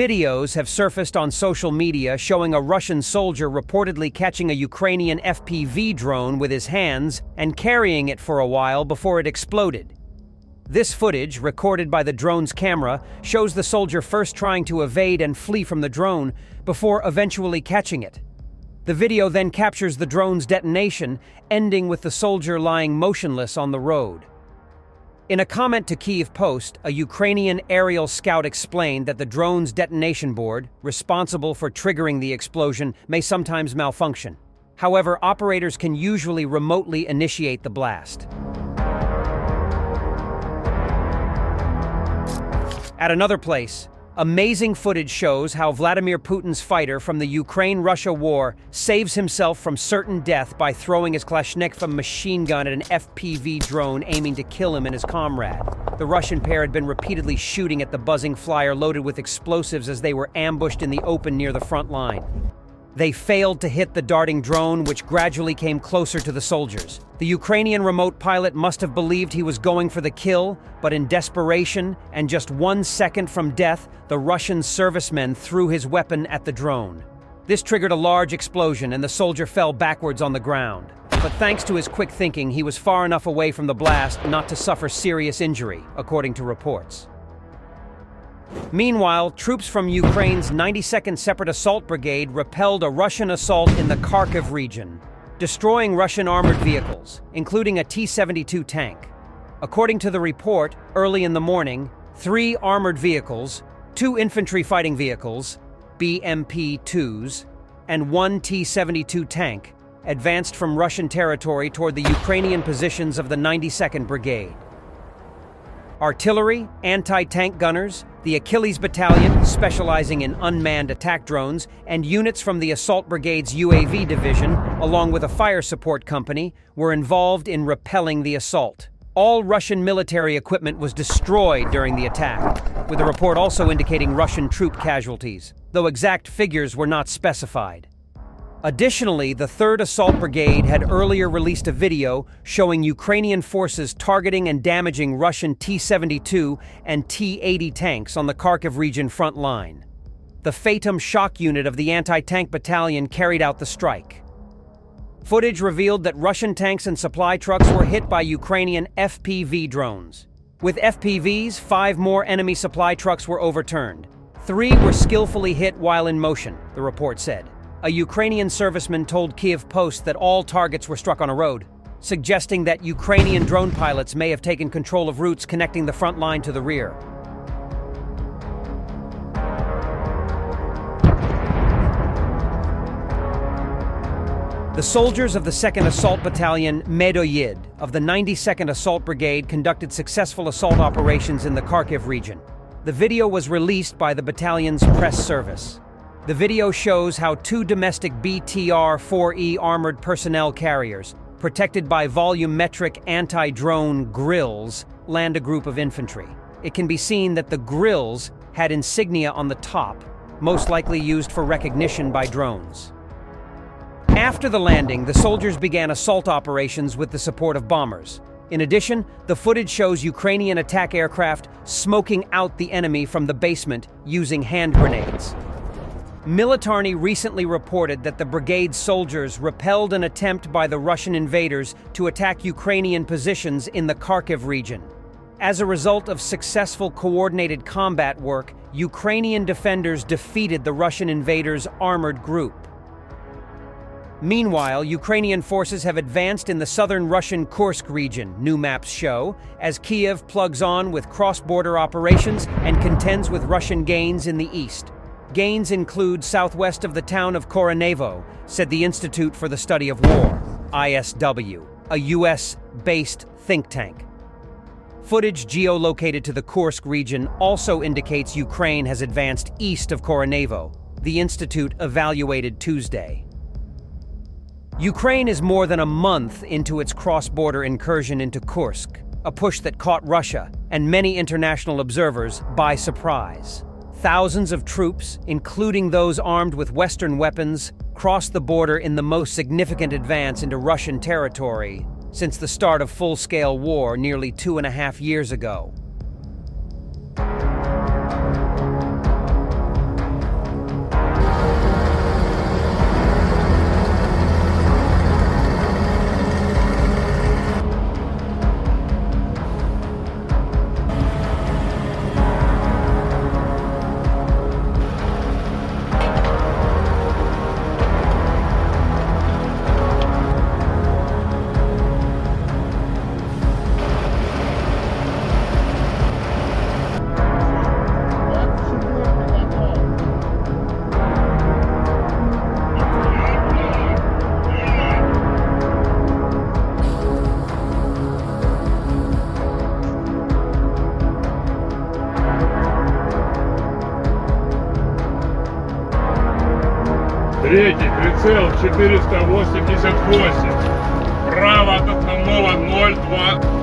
Videos have surfaced on social media showing a Russian soldier reportedly catching a Ukrainian FPV drone with his hands and carrying it for a while before it exploded. This footage, recorded by the drone's camera, shows the soldier first trying to evade and flee from the drone before eventually catching it. The video then captures the drone's detonation, ending with the soldier lying motionless on the road. In a comment to Kyiv Post, a Ukrainian aerial scout explained that the drone's detonation board, responsible for triggering the explosion, may sometimes malfunction. However, operators can usually remotely initiate the blast. At another place, amazing footage shows how Vladimir Putin's fighter from the Ukraine-Russia war saves himself from certain death by throwing his Kalashnikov machine gun at an FPV drone aiming to kill him and his comrade. The Russian pair had been repeatedly shooting at the buzzing flyer loaded with explosives as they were ambushed in the open near the front line. They failed to hit the darting drone, which gradually came closer to the soldiers. The Ukrainian remote pilot must have believed he was going for the kill, but in desperation, and just 1 second from death, the Russian serviceman threw his weapon at the drone. This triggered a large explosion, and the soldier fell backwards on the ground. But thanks to his quick thinking, he was far enough away from the blast not to suffer serious injury, according to reports. Meanwhile, troops from Ukraine's 92nd Separate Assault Brigade repelled a Russian assault in the Kharkiv region, destroying Russian armored vehicles, including a T-72 tank. According to the report, early in the morning, 3 armored vehicles, 2 infantry fighting vehicles, BMP-2s, and 1 T-72 tank advanced from Russian territory toward the Ukrainian positions of the 92nd Brigade. Artillery, anti-tank gunners, the Achilles Battalion, specializing in unmanned attack drones, and units from the Assault Brigade's UAV division, along with a fire support company, were involved in repelling the assault. All Russian military equipment was destroyed during the attack, with the report also indicating Russian troop casualties, though exact figures were not specified. Additionally, the 3rd Assault Brigade had earlier released a video showing Ukrainian forces targeting and damaging Russian T-72 and T-80 tanks on the Kharkiv region front line. The Fatum shock unit of the anti-tank battalion carried out the strike. Footage revealed that Russian tanks and supply trucks were hit by Ukrainian FPV drones. With FPVs, 5 more enemy supply trucks were overturned. 3 were skillfully hit while in motion, the report said. A Ukrainian serviceman told Kyiv Post that all targets were struck on a road, suggesting that Ukrainian drone pilots may have taken control of routes connecting the front line to the rear. The soldiers of the 2nd Assault Battalion Medoyid of the 92nd Assault Brigade conducted successful assault operations in the Kharkiv region. The video was released by the battalion's press service. The video shows how 2 domestic BTR-4E armored personnel carriers, protected by volumetric anti-drone grills, land a group of infantry. It can be seen that the grills had insignia on the top, most likely used for recognition by drones. After the landing, the soldiers began assault operations with the support of bombers. In addition, the footage shows Ukrainian attack aircraft smoking out the enemy from the basement using hand grenades. Militarny recently reported that the brigade's soldiers repelled an attempt by the Russian invaders to attack Ukrainian positions in the Kharkiv region. As a result of successful coordinated combat work, Ukrainian defenders defeated the Russian invaders' armored group. Meanwhile, Ukrainian forces have advanced in the southern Russian Kursk region, new maps show, as Kyiv plugs on with cross-border operations and contends with Russian gains in the east. Gains include southwest of the town of Korenevo, said the Institute for the Study of War, ISW, a US-based think tank. Footage geolocated to the Kursk region also indicates Ukraine has advanced east of Korenevo, the Institute evaluated Tuesday. Ukraine is more than a month into its cross-border incursion into Kursk, a push that caught Russia and many international observers by surprise. Thousands of troops, including those armed with Western weapons, crossed the border in the most significant advance into Russian territory since the start of full-scale war nearly 2.5 years ago. прицел 488. Право от 1.02.